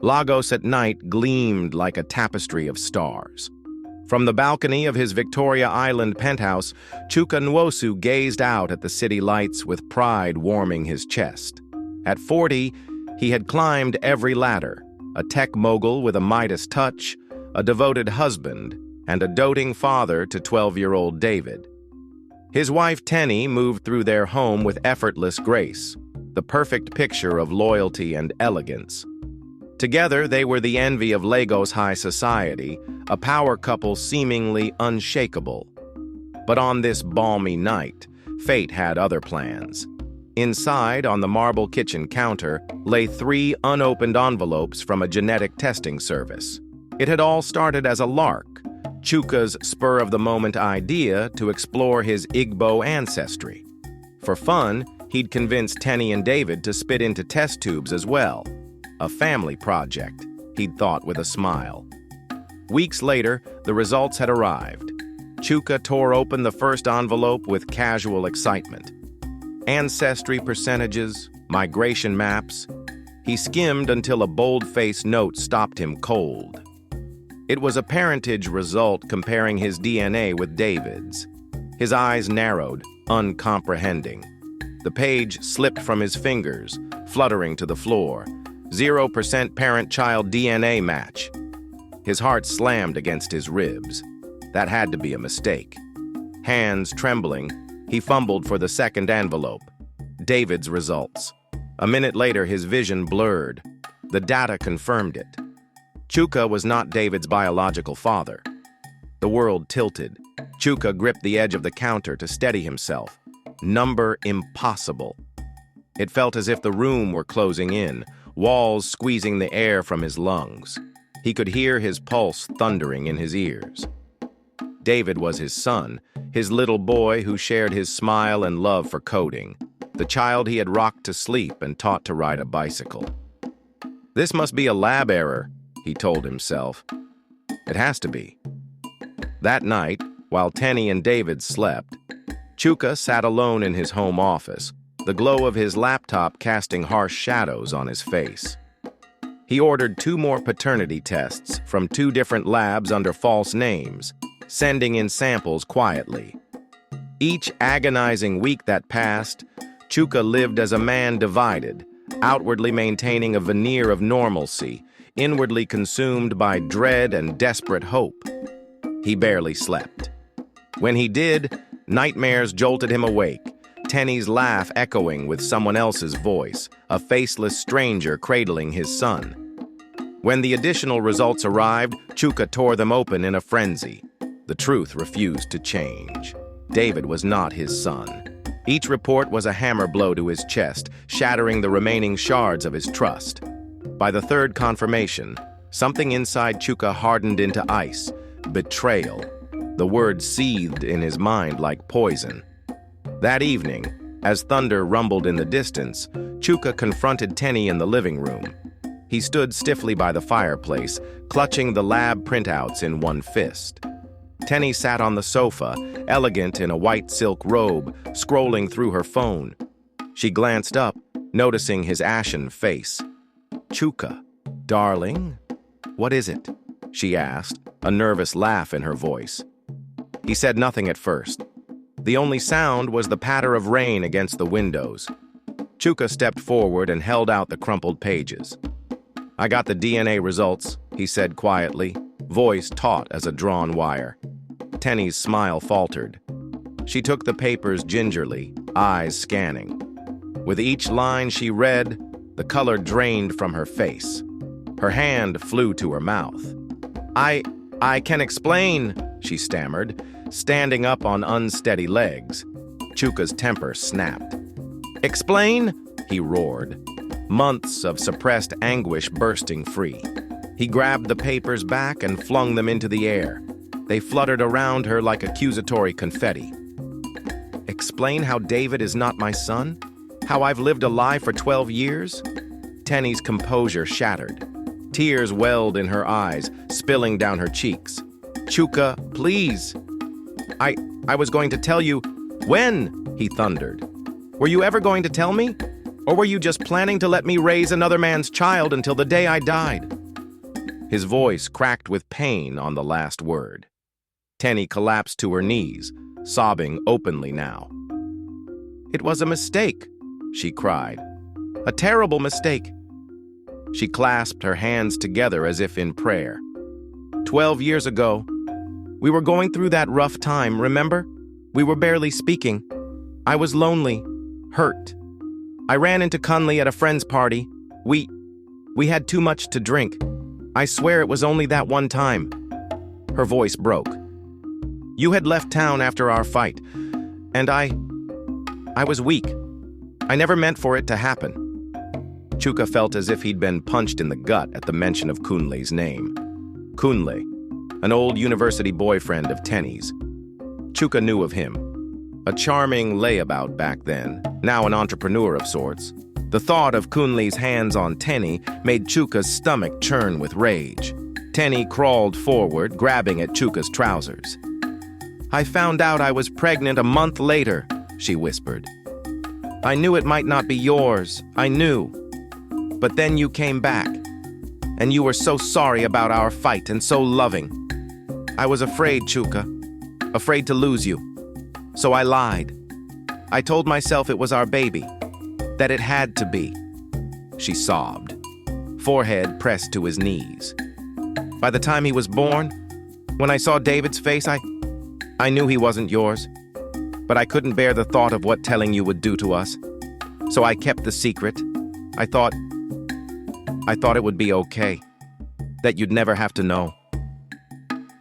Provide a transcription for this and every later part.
Lagos at night gleamed like a tapestry of stars. From the balcony of his Victoria Island penthouse, Chuka Nwosu gazed out at the city lights with pride warming his chest. At 40, he had climbed every ladder, a tech mogul with a Midas touch, a devoted husband, and a doting father to 12-year-old David. His wife Tenny moved through their home with effortless grace, the perfect picture of loyalty and elegance. Together, they were the envy of Lagos high society, a power couple seemingly unshakable. But on this balmy night, fate had other plans. Inside, on the marble kitchen counter, lay 3 unopened envelopes from a genetic testing service. It had all started as a lark, Chuka's spur-of-the-moment idea to explore his Igbo ancestry. For fun, he'd convinced Tenny and David to spit into test tubes as well. A family project, he'd thought with a smile. Weeks later, the results had arrived. Chuka tore open the first envelope with casual excitement. Ancestry percentages, migration maps. He skimmed until a bold-faced note stopped him cold. It was a parentage result comparing his DNA with David's. His eyes narrowed, uncomprehending. The page slipped from his fingers, fluttering to the floor. 0% parent-child DNA match. His heart slammed against his ribs. That had to be a mistake. Hands trembling, he fumbled for the second envelope. David's results. A minute later, his vision blurred. The data confirmed it. Chuka was not David's biological father. The world tilted. Chuka gripped the edge of the counter to steady himself. Number impossible. It felt as if the room were closing in, walls squeezing the air from his lungs. He could hear his pulse thundering in his ears. David was his son, his little boy who shared his smile and love for coding, the child he had rocked to sleep and taught to ride a bicycle. This must be a lab error, he told himself. It has to be. That night, while Tenny and David slept, Chuka sat alone in his home office, the glow of his laptop casting harsh shadows on his face. He ordered 2 more paternity tests from 2 different labs under false names, sending in samples quietly. Each agonizing week that passed, Chuka lived as a man divided, outwardly maintaining a veneer of normalcy, inwardly consumed by dread and desperate hope. He barely slept. When he did, nightmares jolted him awake, Tenny's laugh echoing with someone else's voice, a faceless stranger cradling his son. When the additional results arrived, Chuka tore them open in a frenzy. The truth refused to change. David was not his son. Each report was a hammer blow to his chest, shattering the remaining shards of his trust. By the third confirmation, something inside Chuka hardened into ice. Betrayal. The word seethed in his mind like poison. That evening, as thunder rumbled in the distance, Chuka confronted Tenny in the living room. He stood stiffly by the fireplace, clutching the lab printouts in one fist. Tenny sat on the sofa, elegant in a white silk robe, scrolling through her phone. She glanced up, noticing his ashen face. "Chuka, darling, what is it?" she asked, a nervous laugh in her voice. He said nothing at first. The only sound was the patter of rain against the windows. Chuka stepped forward and held out the crumpled pages. "I got the DNA results," he said quietly, voice taut as a drawn wire. Tenny's smile faltered. She took the papers gingerly, eyes scanning. With each line she read, the color drained from her face. Her hand flew to her mouth. I can explain," she stammered, standing up on unsteady legs. Chuka's temper snapped. "Explain?" he roared, months of suppressed anguish bursting free. He grabbed the papers back and flung them into the air. They fluttered around her like accusatory confetti. "Explain how David is not my son? How I've lived a lie for 12 years? Tenny's composure shattered. Tears welled in her eyes, spilling down her cheeks. "Chuka, please." I was going to tell you." "When?" he thundered. "Were you ever going to tell me? Or were you just planning to let me raise another man's child until the day I died?" His voice cracked with pain on the last word. Tenny collapsed to her knees, sobbing openly now. "It was a mistake," she cried. "A terrible mistake." She clasped her hands together as if in prayer. 12 years ago, we were going through that rough time, remember? We were barely speaking. I was lonely, hurt. I ran into Conley at a friend's party. We had too much to drink. I swear it was only that one time. Her voice broke. You had left town after our fight, and I was weak. I never meant for it to happen. Chuka felt as if he'd been punched in the gut at the mention of Kunle's name. Kunle, an old university boyfriend of Tenny's. Chuka knew of him. A charming layabout back then, now an entrepreneur of sorts. The thought of Kunle's hands on Tenny made Chuka's stomach churn with rage. Tenny crawled forward, grabbing at Chuka's trousers. "I found out I was pregnant a month later," she whispered. "I knew it might not be yours, I knew. But then you came back, and you were so sorry about our fight and so loving. I was afraid, Chuka, afraid to lose you. So I lied. I told myself it was our baby, that it had to be." She sobbed, forehead pressed to his knees. "By the time he was born, when I saw David's face, I knew he wasn't yours. But I couldn't bear the thought of what telling you would do to us. So I kept the secret. I thought it would be okay, that you'd never have to know."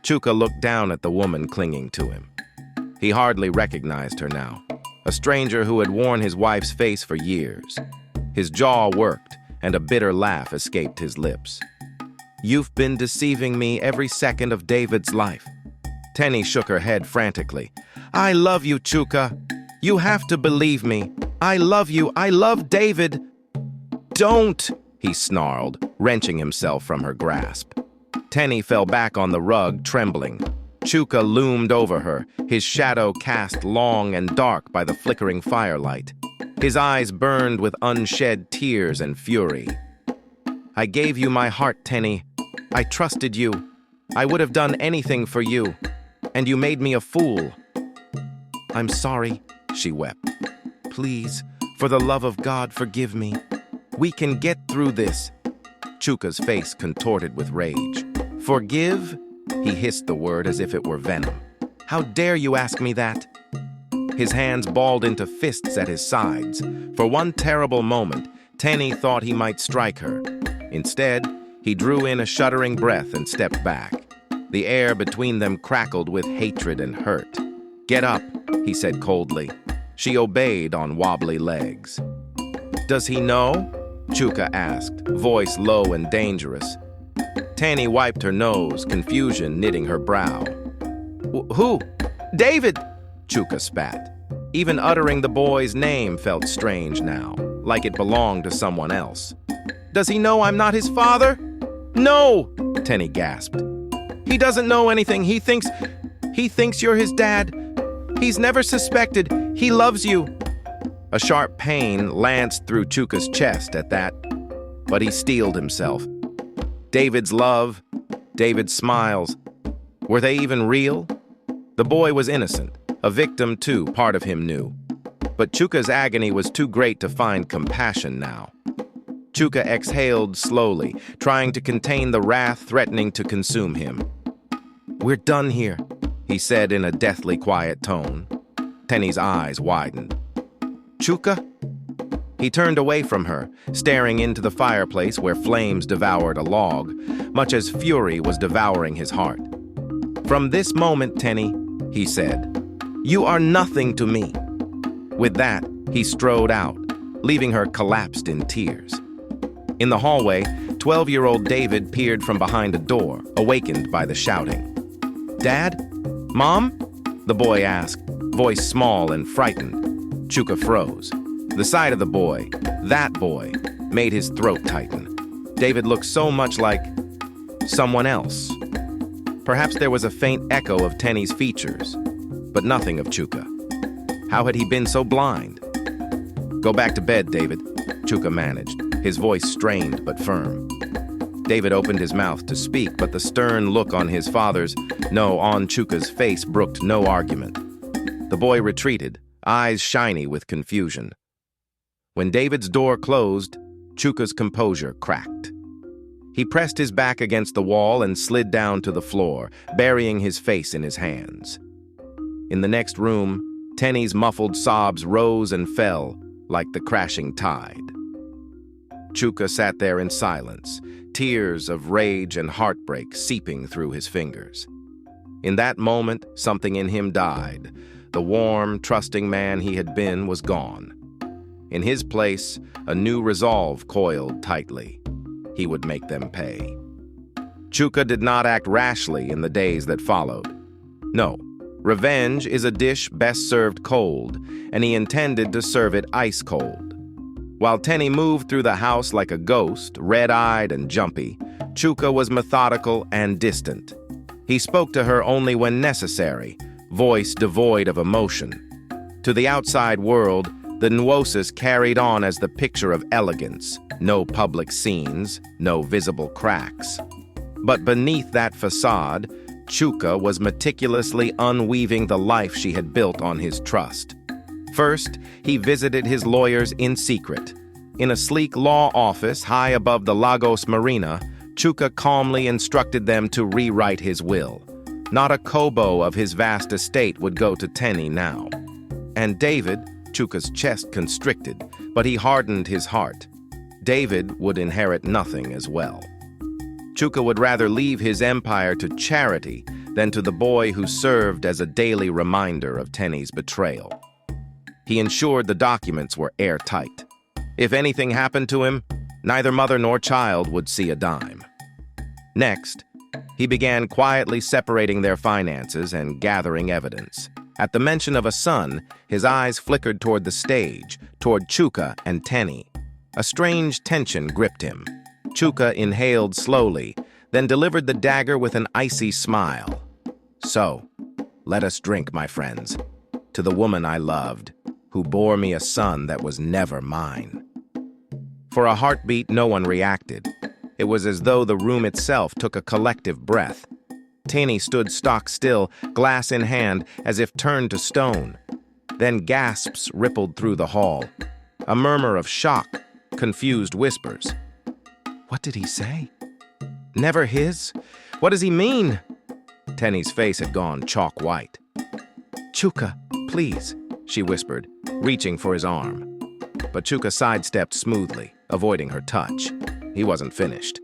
Chuka looked down at the woman clinging to him. He hardly recognized her now, a stranger who had worn his wife's face for years. His jaw worked, and a bitter laugh escaped his lips. "You've been deceiving me every second of David's life." Tenny shook her head frantically. "I love you, Chuka. You have to believe me. I love you. I love David." "Don't!" he snarled, wrenching himself from her grasp. Tenny fell back on the rug, trembling. Chuka loomed over her, his shadow cast long and dark by the flickering firelight. His eyes burned with unshed tears and fury. "I gave you my heart, Tenny. I trusted you. I would have done anything for you. And you made me a fool." "I'm sorry," she wept. "Please, for the love of God, forgive me. We can get through this." Chuka's face contorted with rage. "Forgive?" He hissed the word as if it were venom. "How dare you ask me that?" His hands balled into fists at his sides. For one terrible moment, Tenny thought he might strike her. Instead, he drew in a shuddering breath and stepped back. The air between them crackled with hatred and hurt. "Get up," he said coldly. She obeyed on wobbly legs. "Does he know?" Chuka asked, voice low and dangerous. Tenny wiped her nose, confusion knitting her brow. "Who? David!" Chuka spat. Even uttering the boy's name felt strange now, like it belonged to someone else. "Does he know I'm not his father?" "No!" Tenny gasped. "He doesn't know anything. He thinks you're his dad. He's never suspected. He loves you." A sharp pain lanced through Chuka's chest at that, but he steeled himself. David's love, David's smiles, were they even real? The boy was innocent, a victim too, part of him knew. But Chuka's agony was too great to find compassion now. Chuka exhaled slowly, trying to contain the wrath threatening to consume him. "We're done here," he said in a deathly quiet tone. Tenny's eyes widened. "Chuka?" He turned away from her, staring into the fireplace where flames devoured a log, much as fury was devouring his heart. "From this moment, Tenny," he said, "you are nothing to me." With that, he strode out, leaving her collapsed in tears. In the hallway, 12-year-old David peered from behind a door, awakened by the shouting. "Dad? Mom?" the boy asked, voice small and frightened. Chuka froze. The sight of the boy, that boy, made his throat tighten. David looked so much like someone else. Perhaps there was a faint echo of Tenny's features, but nothing of Chuka. How had he been so blind? "Go back to bed, David," Chuka managed, his voice strained but firm. David opened his mouth to speak, but the stern look on his father's, no, on Chuka's face brooked no argument. The boy retreated, eyes shiny with confusion. When David's door closed, Chuka's composure cracked. He pressed his back against the wall and slid down to the floor, burying his face in his hands. In the next room, Tenny's muffled sobs rose and fell like the crashing tide. Chuka sat there in silence, tears of rage and heartbreak seeping through his fingers. In that moment, something in him died. The warm, trusting man he had been was gone. In his place, a new resolve coiled tightly. He would make them pay. Chuka did not act rashly in the days that followed. No, revenge is a dish best served cold, and he intended to serve it ice cold. While Tenny moved through the house like a ghost, red-eyed and jumpy, Chuka was methodical and distant. He spoke to her only when necessary, voice devoid of emotion. To the outside world, the Nwosus carried on as the picture of elegance, no public scenes, no visible cracks. But beneath that facade, Chuka was meticulously unweaving the life she had built on his trust. First, he visited his lawyers in secret. In a sleek law office high above the Lagos Marina, Chuka calmly instructed them to rewrite his will. Not a kobo of his vast estate would go to Tenny now. And David, Chuka's chest constricted, but he hardened his heart. David would inherit nothing as well. Chuka would rather leave his empire to charity than to the boy who served as a daily reminder of Tenny's betrayal. He ensured the documents were airtight. If anything happened to him, neither mother nor child would see a dime. Next, he began quietly separating their finances and gathering evidence. At the mention of a son, his eyes flickered toward the stage, toward Chuka and Tenny. A strange tension gripped him. Chuka inhaled slowly, then delivered the dagger with an icy smile. So, let us drink, my friends, to the woman I loved, who bore me a son that was never mine. For a heartbeat, no one reacted. It was as though the room itself took a collective breath. Tenny stood stock still, glass in hand, as if turned to stone. Then gasps rippled through the hall. A murmur of shock, confused whispers. What did he say? Never his? What does he mean? Tenny's face had gone chalk white. Chuka, please, she whispered, reaching for his arm. But Chuka sidestepped smoothly, avoiding her touch. He wasn't finished.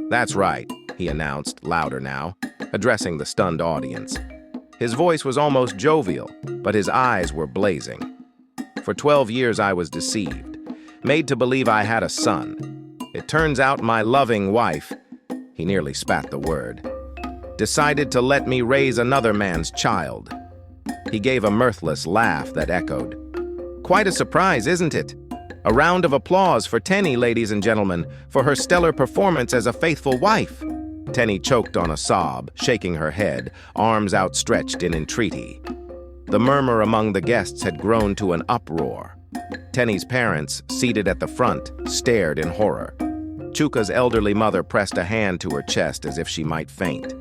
That's right, he announced, louder now, addressing the stunned audience. His voice was almost jovial, but his eyes were blazing. For 12 years I was deceived, made to believe I had a son. It turns out my loving wife, he nearly spat the word, decided to let me raise another man's child. He gave a mirthless laugh that echoed. Quite a surprise, isn't it? A round of applause for Tenny, ladies and gentlemen, for her stellar performance as a faithful wife. Tenny choked on a sob, shaking her head, arms outstretched in entreaty. The murmur among the guests had grown to an uproar. Tenny's parents, seated at the front, stared in horror. Chuka's elderly mother pressed a hand to her chest as if she might faint.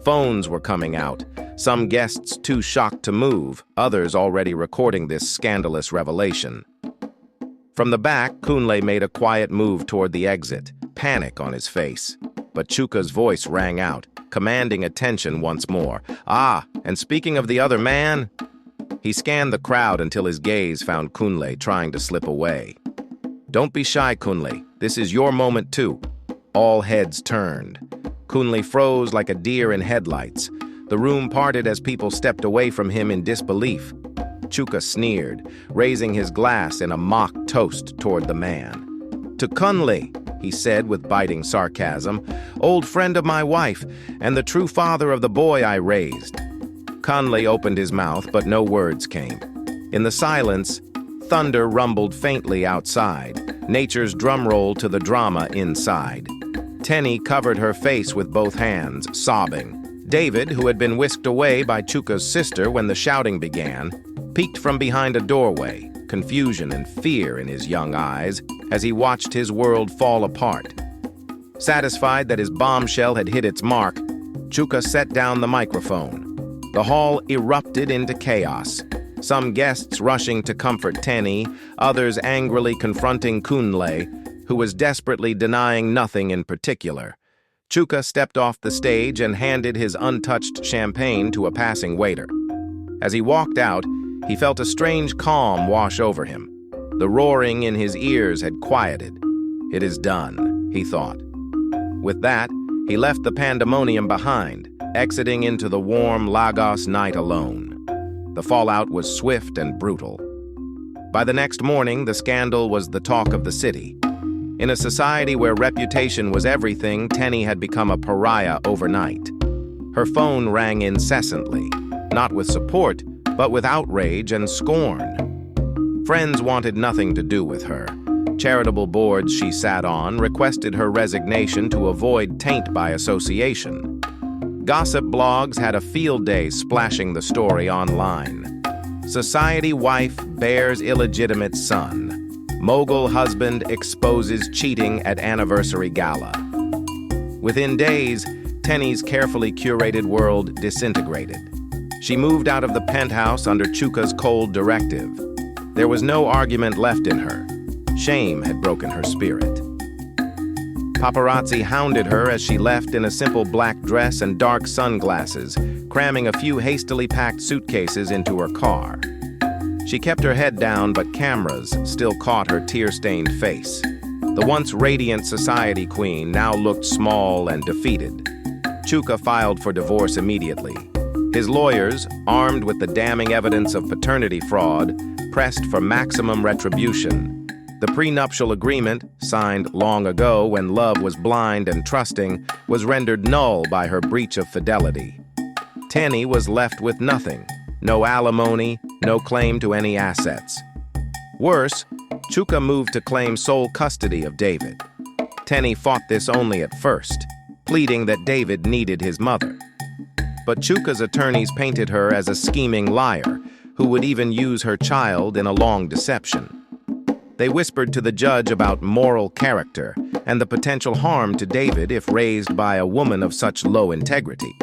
Phones were coming out, some guests too shocked to move, others already recording this scandalous revelation. From the back, Kunle made a quiet move toward the exit, panic on his face. But Chuka's voice rang out, commanding attention once more. Ah, and speaking of the other man... He scanned the crowd until his gaze found Kunle trying to slip away. Don't be shy, Kunle. This is your moment too. All heads turned. Kunle froze like a deer in headlights. The room parted as people stepped away from him in disbelief. Chuka sneered, raising his glass in a mock toast toward the man. To Kunle, he said with biting sarcasm, old friend of my wife, and the true father of the boy I raised. Kunle opened his mouth, but no words came. In the silence, thunder rumbled faintly outside, nature's drum roll to the drama inside. Tenny covered her face with both hands, sobbing. David, who had been whisked away by Chuka's sister when the shouting began, peeked from behind a doorway, confusion and fear in his young eyes as he watched his world fall apart. Satisfied that his bombshell had hit its mark, Chuka set down the microphone. The hall erupted into chaos, some guests rushing to comfort Tenny, others angrily confronting Kunle, who was desperately denying nothing in particular. Chuka stepped off the stage and handed his untouched champagne to a passing waiter. As he walked out, he felt a strange calm wash over him. The roaring in his ears had quieted. "It is done," he thought. With that, he left the pandemonium behind, exiting into the warm Lagos night alone. The fallout was swift and brutal. By the next morning, the scandal was the talk of the city. In a society where reputation was everything, Tenny had become a pariah overnight. Her phone rang incessantly, not with support, but with outrage and scorn. Friends wanted nothing to do with her. Charitable boards she sat on requested her resignation to avoid taint by association. Gossip blogs had a field day splashing the story online. Society wife bears illegitimate son. Mogul husband exposes cheating at anniversary gala. Within days, Tenny's carefully curated world disintegrated. She moved out of the penthouse under Chuka's cold directive. There was no argument left in her. Shame had broken her spirit. Paparazzi hounded her as she left in a simple black dress and dark sunglasses, cramming a few hastily packed suitcases into her car. She kept her head down, but cameras still caught her tear-stained face. The once radiant society queen now looked small and defeated. Chuka filed for divorce immediately. His lawyers, armed with the damning evidence of paternity fraud, pressed for maximum retribution. The prenuptial agreement, signed long ago when love was blind and trusting, was rendered null by her breach of fidelity. Tenny was left with nothing. No alimony, no claim to any assets. Worse, Chuka moved to claim sole custody of David. Tenny fought this only at first, pleading that David needed his mother. But Chuka's attorneys painted her as a scheming liar who would even use her child in a long deception. They whispered to the judge about moral character and the potential harm to David if raised by a woman of such low integrity.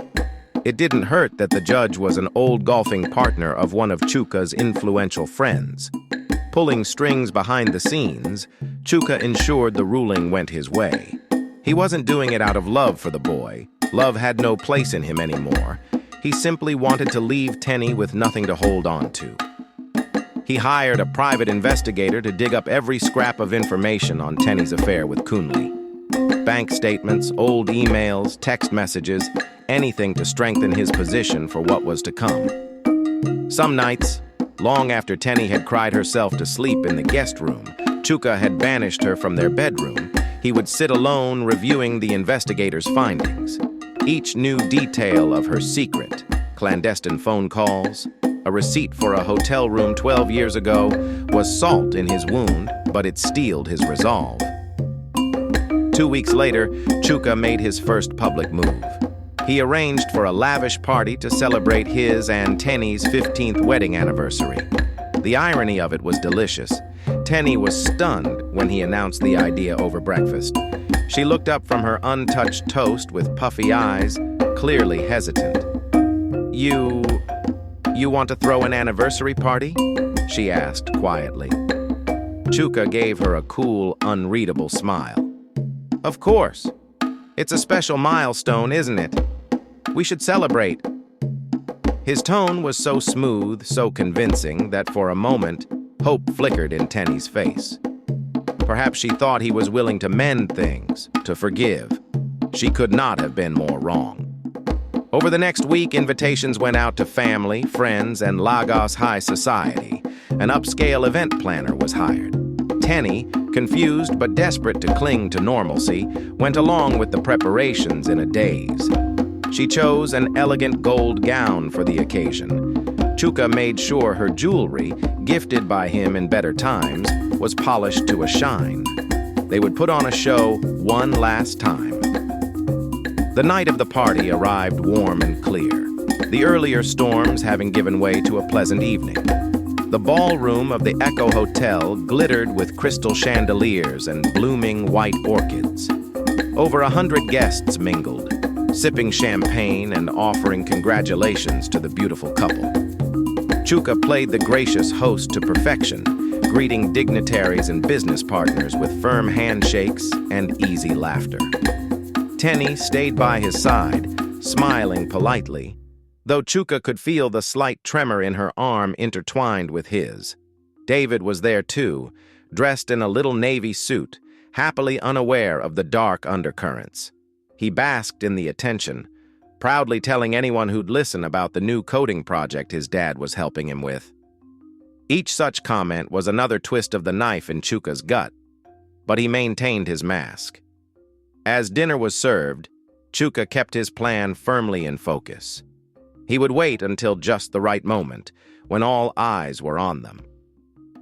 It didn't hurt that the judge was an old golfing partner of one of Chuka's influential friends. Pulling strings behind the scenes, Chuka ensured the ruling went his way. He wasn't doing it out of love for the boy. Love had no place in him anymore. He simply wanted to leave Tenny with nothing to hold on to. He hired a private investigator to dig up every scrap of information on Tenny's affair with Kunle. Bank statements, old emails, text messages, anything to strengthen his position for what was to come. Some nights, long after Tenny had cried herself to sleep in the guest room, Chuka had banished her from their bedroom, he would sit alone reviewing the investigator's findings. Each new detail of her secret, clandestine phone calls, a receipt for a hotel room 12 years ago, was salt in his wound, but it steeled his resolve. 2 weeks later, Chuka made his first public move. He arranged for a lavish party to celebrate his and Tenny's 15th wedding anniversary. The irony of it was delicious. Tenny was stunned when he announced the idea over breakfast. She looked up from her untouched toast with puffy eyes, clearly hesitant. You want to throw an anniversary party?" she asked quietly. Chuka gave her a cool, unreadable smile. "Of course. It's a special milestone, isn't it? We should celebrate." His tone was so smooth, so convincing, that for a moment, hope flickered in Tenny's face. Perhaps she thought he was willing to mend things, to forgive. She could not have been more wrong. Over the next week, invitations went out to family, friends, and Lagos high society. An upscale event planner was hired. Tenny, confused but desperate to cling to normalcy, went along with the preparations in a daze. She chose an elegant gold gown for the occasion. Chuka made sure her jewelry, gifted by him in better times, was polished to a shine. They would put on a show one last time. The night of the party arrived warm and clear, the earlier storms having given way to a pleasant evening. The ballroom of the Echo Hotel glittered with crystal chandeliers and blooming white orchids. Over 100 guests mingled, sipping champagne and offering congratulations to the beautiful couple. Chuka played the gracious host to perfection, greeting dignitaries and business partners with firm handshakes and easy laughter. Tenny stayed by his side, smiling politely, though Chuka could feel the slight tremor in her arm intertwined with his. David was there too, dressed in a little navy suit, happily unaware of the dark undercurrents. He basked in the attention, proudly telling anyone who'd listen about the new coding project his dad was helping him with. Each such comment was another twist of the knife in Chuka's gut, but he maintained his mask. As dinner was served, Chuka kept his plan firmly in focus. He would wait until just the right moment, when all eyes were on them.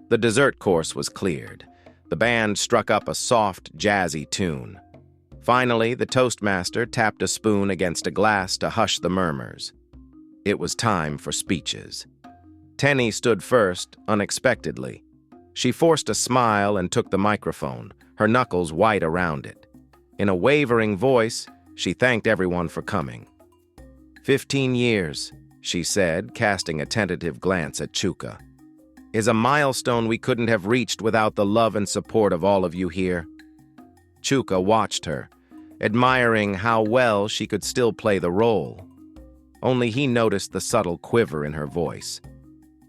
The dessert course was cleared. The band struck up a soft, jazzy tune. Finally, the toastmaster tapped a spoon against a glass to hush the murmurs. It was time for speeches. Tenny stood first, unexpectedly. She forced a smile and took the microphone, her knuckles white around it. In a wavering voice, she thanked everyone for coming. 15 years, she said, casting a tentative glance at Chuka, is a milestone we couldn't have reached without the love and support of all of you here. Chuka watched her, admiring how well she could still play the role. Only he noticed the subtle quiver in her voice.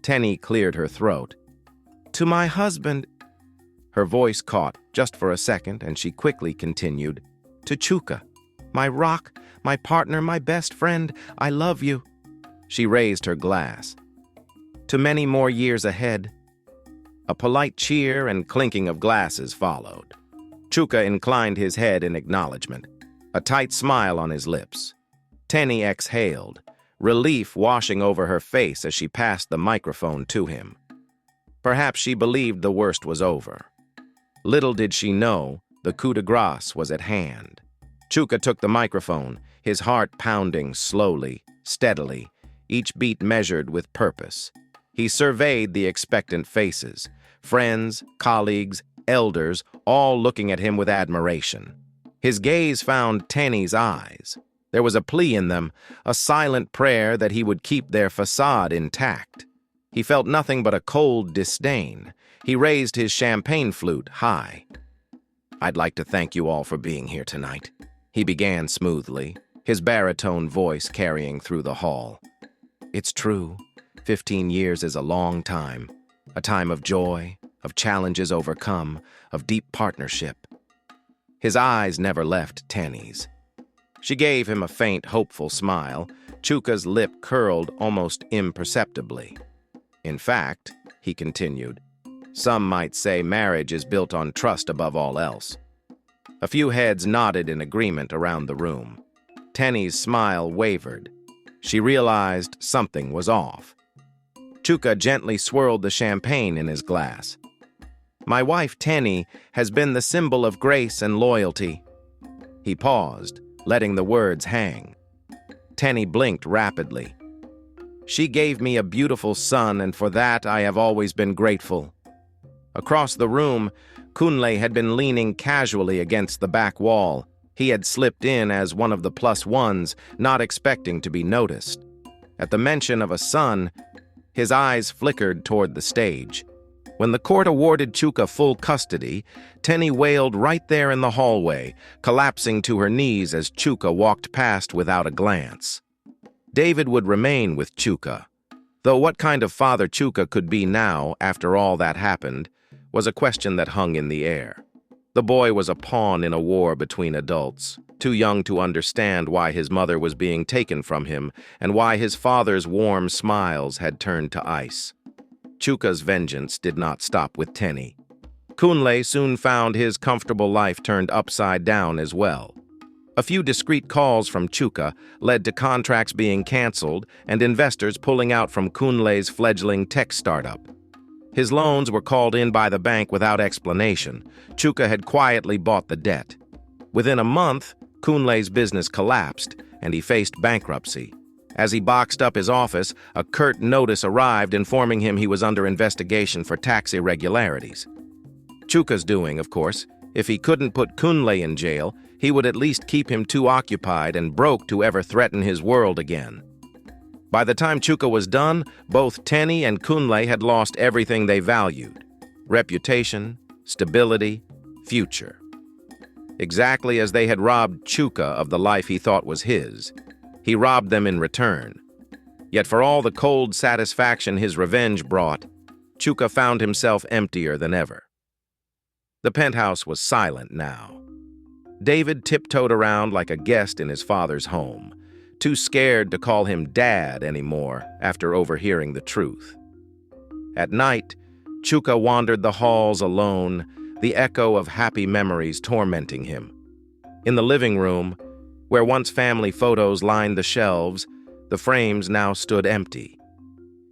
Tenny cleared her throat. To my husband. Her voice caught just for a second, and she quickly continued. To Chuka, my rock, my partner, my best friend, I love you. She raised her glass. To many more years ahead. A polite cheer and clinking of glasses followed. Chuka inclined his head in acknowledgement, a tight smile on his lips. Tenny exhaled, relief washing over her face as she passed the microphone to him. Perhaps she believed the worst was over. Little did she know the coup de grace was at hand. Chuka took the microphone, his heart pounding slowly, steadily, each beat measured with purpose. He surveyed the expectant faces, friends, colleagues, elders, all looking at him with admiration. His gaze found Tenny's eyes. There was a plea in them, a silent prayer that he would keep their facade intact. He felt nothing but a cold disdain. He raised his champagne flute high. I'd like to thank you all for being here tonight, he began smoothly, his baritone voice carrying through the hall. It's true, 15 years is a long time, a time of joy, of challenges overcome, of deep partnership. His eyes never left Tenny's. She gave him a faint, hopeful smile. Chuka's lip curled almost imperceptibly. In fact, he continued, some might say marriage is built on trust above all else. A few heads nodded in agreement around the room. Tenny's smile wavered. She realized something was off. Chuka gently swirled the champagne in his glass. My wife, Tenny, has been the symbol of grace and loyalty. He paused, letting the words hang. Tenny blinked rapidly. She gave me a beautiful son, and for that I have always been grateful. Across the room, Kunle had been leaning casually against the back wall. He had slipped in as one of the plus ones, not expecting to be noticed. At the mention of a son, his eyes flickered toward the stage. When the court awarded Chuka full custody, Tenny wailed right there in the hallway, collapsing to her knees as Chuka walked past without a glance. David would remain with Chuka, though what kind of father Chuka could be now, after all that happened, was a question that hung in the air. The boy was a pawn in a war between adults, too young to understand why his mother was being taken from him and why his father's warm smiles had turned to ice. Chuka's vengeance did not stop with Tenny. Kunle soon found his comfortable life turned upside down as well. A few discreet calls from Chuka led to contracts being canceled and investors pulling out from Kunle's fledgling tech startup. His loans were called in by the bank without explanation. Chuka had quietly bought the debt. Within a month, Kunle's business collapsed and he faced bankruptcy. As he boxed up his office, a curt notice arrived informing him he was under investigation for tax irregularities. Chuka's doing, of course. If he couldn't put Kunle in jail, he would at least keep him too occupied and broke to ever threaten his world again. By the time Chuka was done, both Tenny and Kunle had lost everything they valued: reputation, stability, future. Exactly as they had robbed Chuka of the life he thought was his, he robbed them in return. Yet for all the cold satisfaction his revenge brought, Chuka found himself emptier than ever. The penthouse was silent now. David tiptoed around like a guest in his father's home, too scared to call him Dad anymore after overhearing the truth. At night, Chuka wandered the halls alone, the echo of happy memories tormenting him. In the living room, where once family photos lined the shelves, the frames now stood empty.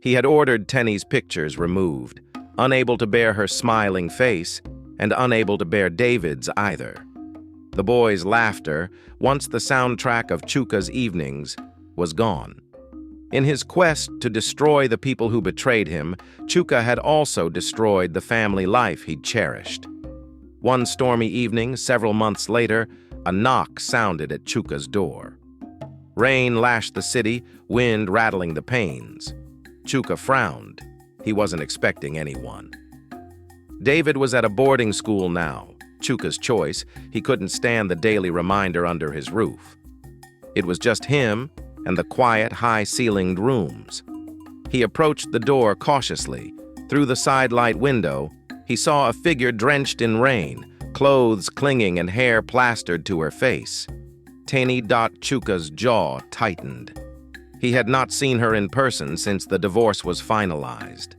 He had ordered Tenny's pictures removed, unable to bear her smiling face, and unable to bear David's either. The boy's laughter, once the soundtrack of Chuka's evenings, was gone. In his quest to destroy the people who betrayed him, Chuka had also destroyed the family life he'd cherished. One stormy evening, several months later, a knock sounded at Chuka's door. Rain lashed the city, wind rattling the panes. Chuka frowned. He wasn't expecting anyone. David was at a boarding school now. Chuka's choice. He couldn't stand the daily reminder under his roof. It was just him and the quiet, high-ceilinged rooms. He approached the door cautiously. Through the side-light window, he saw a figure drenched in rain, clothes clinging and hair plastered to her face. Tenny Chuka's jaw tightened. He had not seen her in person since the divorce was finalized.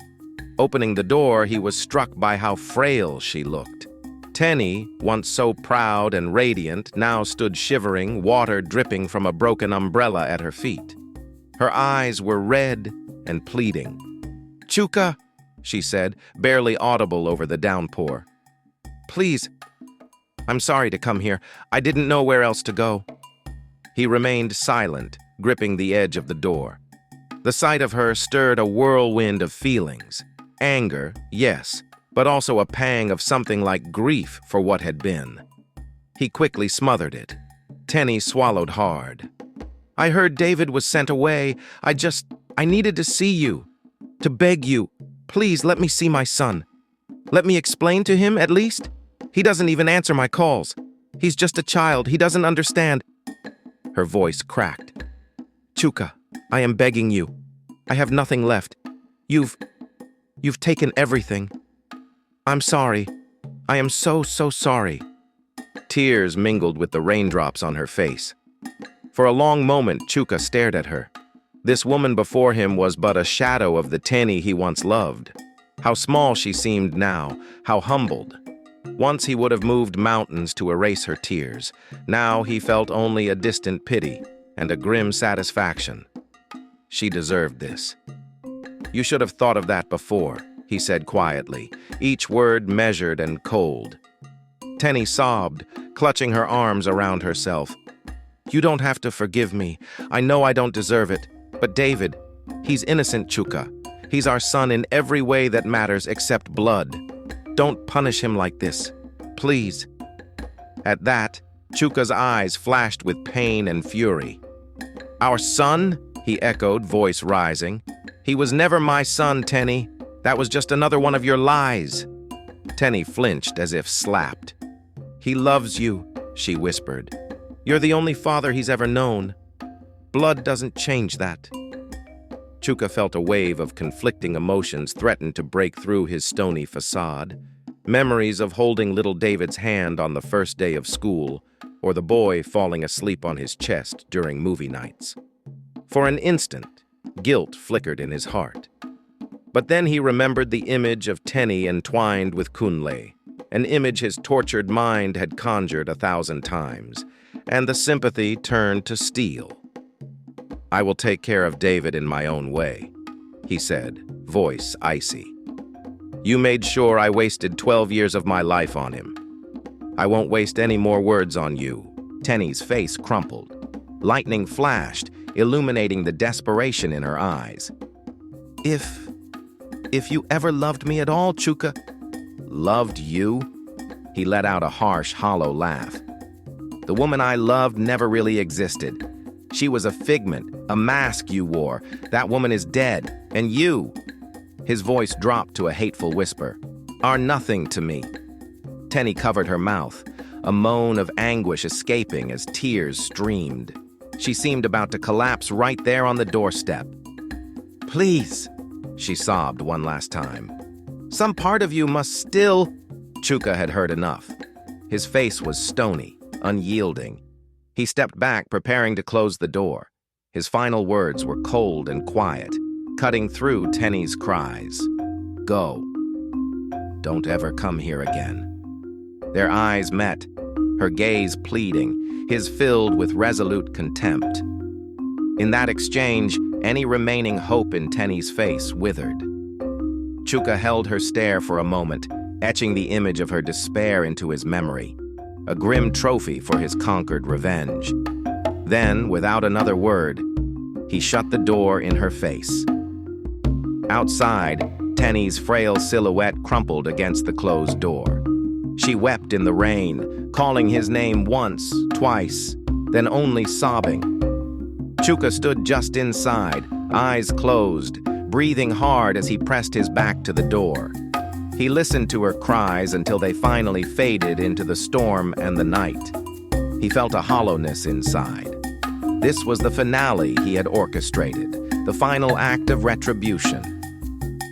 Opening the door, he was struck by how frail she looked. Tenny, once so proud and radiant, now stood shivering, water dripping from a broken umbrella at her feet. Her eyes were red and pleading. "Chuka," she said, barely audible over the downpour. "Please, I'm sorry to come here. I didn't know where else to go." He remained silent, gripping the edge of the door. The sight of her stirred a whirlwind of feelings. Anger, yes, but also a pang of something like grief for what had been. He quickly smothered it. Tenny swallowed hard. "I heard David was sent away. I needed to see you. To beg you, please let me see my son. Let me explain to him, at least. He doesn't even answer my calls. He's just a child. He doesn't understand." Her voice cracked. "Chuka, I am begging you. I have nothing left. You've taken everything. I'm sorry. I am so sorry." Tears mingled with the raindrops on her face. For a long moment, Chuka stared at her. This woman before him was but a shadow of the Tenny he once loved. How small she seemed now, how humbled. Once he would have moved mountains to erase her tears. Now he felt only a distant pity and a grim satisfaction. She deserved this. "You should have thought of that before," he said quietly, each word measured and cold. Tenny sobbed, clutching her arms around herself. "You don't have to forgive me. I know I don't deserve it. But David, he's innocent, Chuka. He's our son in every way that matters except blood. Don't punish him like this. Please." At that, Chuka's eyes flashed with pain and fury. "Our son?" he echoed, voice rising. "He was never my son, Tenny. That was just another one of your lies." Tenny flinched as if slapped. "He loves you," she whispered. "You're the only father he's ever known. Blood doesn't change that." Chuka felt a wave of conflicting emotions threaten to break through his stony facade. Memories of holding little David's hand on the first day of school, or the boy falling asleep on his chest during movie nights. For an instant, guilt flickered in his heart. But then he remembered the image of Tenny entwined with Kunle, an image his tortured mind had conjured 1,000 times, and the sympathy turned to steel. "I will take care of David in my own way," he said, voice icy. "You made sure I wasted 12 years of my life on him. I won't waste any more words on you." Tenny's face crumpled. Lightning flashed, illuminating the desperation in her eyes. If you ever loved me at all, Chuka." "Loved you?" He let out a harsh, hollow laugh. "The woman I loved never really existed. She was a figment, a mask you wore. That woman is dead, and you," his voice dropped to a hateful whisper, "are nothing to me." Tenny covered her mouth, a moan of anguish escaping as tears streamed. She seemed about to collapse right there on the doorstep. "Please," she sobbed one last time. "Some part of you must still—" Chuka had heard enough. His face was stony, unyielding. He stepped back, preparing to close the door. His final words were cold and quiet, cutting through Tenny's cries. "Go. Don't ever come here again." Their eyes met, her gaze pleading, his filled with resolute contempt. In that exchange, any remaining hope in Tenny's face withered. Chuka held her stare for a moment, etching the image of her despair into his memory, a grim trophy for his conquered revenge. Then, without another word, he shut the door in her face. Outside, Tenny's frail silhouette crumpled against the closed door. She wept in the rain, calling his name once, twice, then only sobbing. Chuka stood just inside, eyes closed, breathing hard as he pressed his back to the door. He listened to her cries until they finally faded into the storm and the night. He felt a hollowness inside. This was the finale he had orchestrated, the final act of retribution.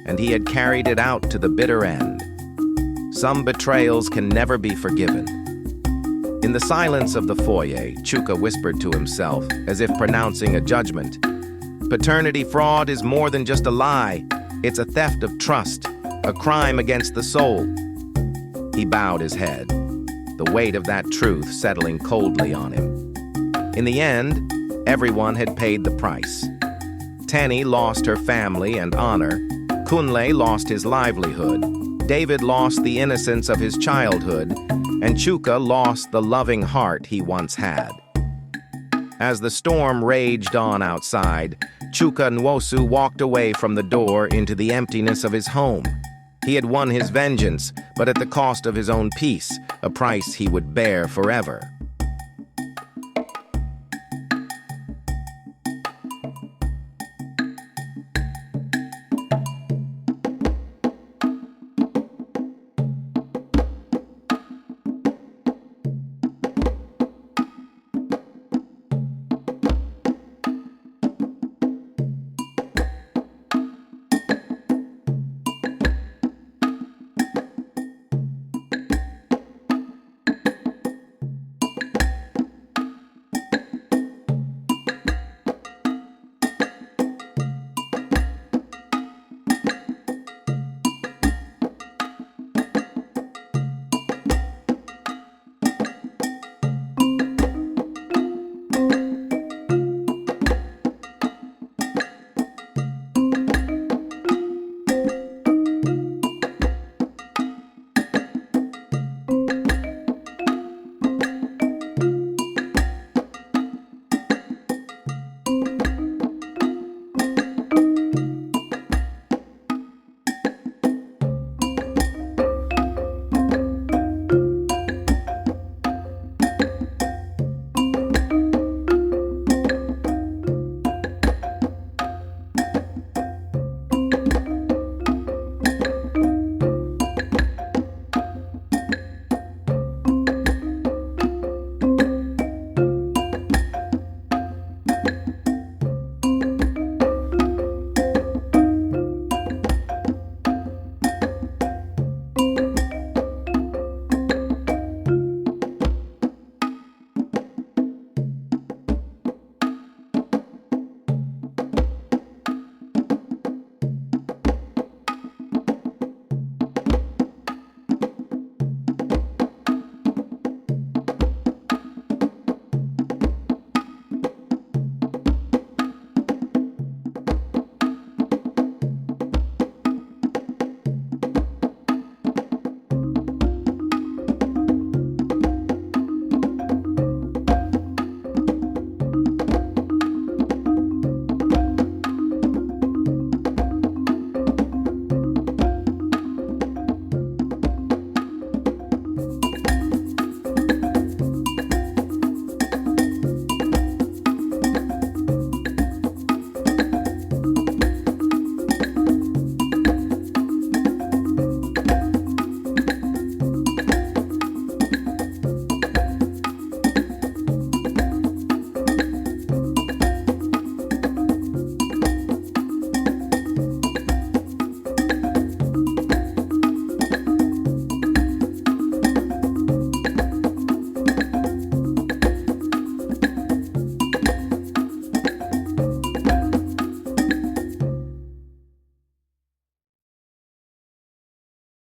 And he had carried it out to the bitter end. Some betrayals can never be forgiven. In the silence of the foyer, Chuka whispered to himself, as if pronouncing a judgment. Paternity fraud is more than just a lie. It's a theft of trust, a crime against the soul. He bowed his head, the weight of that truth settling coldly on him. In the end, everyone had paid the price. Tenny lost her family and honor. Kunle lost his livelihood. David lost the innocence of his childhood, and Chuka lost the loving heart he once had. As the storm raged on outside, Chuka Nwosu walked away from the door into the emptiness of his home. He had won his vengeance, but at the cost of his own peace, a price he would bear forever.